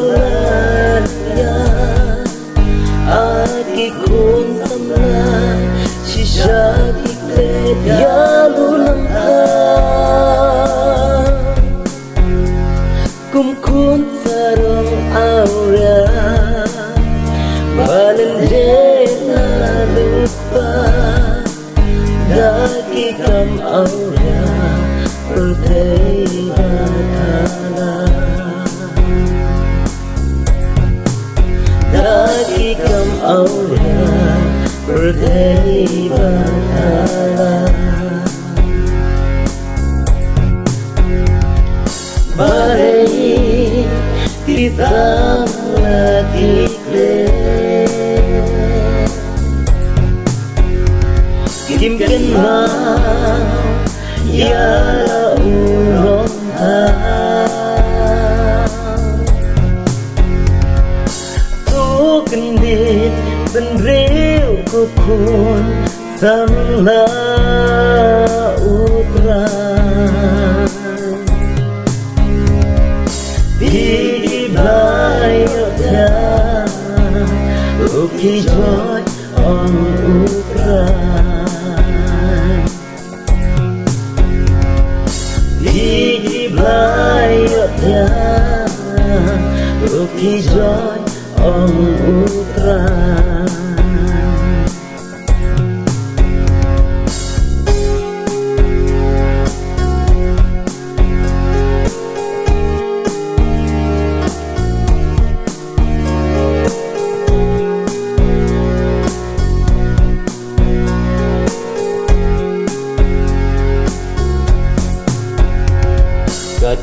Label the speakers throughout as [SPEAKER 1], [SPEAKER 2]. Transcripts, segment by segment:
[SPEAKER 1] Balei Aki kun samla Shisha ki klet Yalu namta Kum kun sarong awria Balendena lupa Kikam awria pyrthei thala kikam awria pyrthei thala Balei kisamla kim kinh mau ya urong tha tu kinh dit bên riu của khuôn samla utra đi Balei ya ukijoi on utra Balei ya ukijoi on utra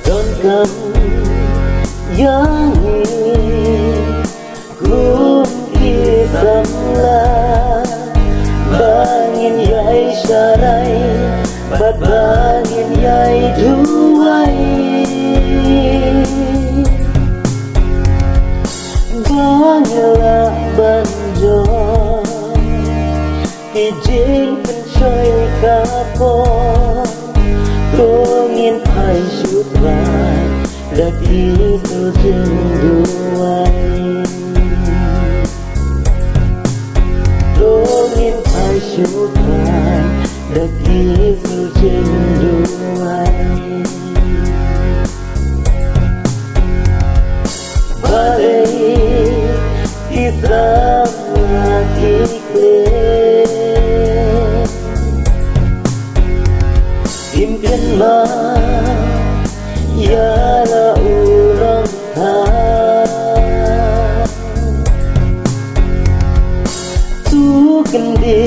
[SPEAKER 1] donkam iangi kun kisamla bangin yai sharai bat bangin yai duai bangla banjo kijing pynshoi kipor Tungin ai shoot right the Declearson duai Tungin ai shoot right the Declearson duai Balei kisamla klet kim kinh mau ya la urong tha tu kinh đi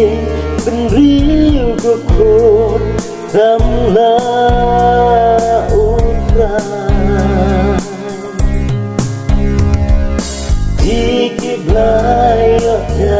[SPEAKER 1] bên riu của khuôn samla utra Balei ya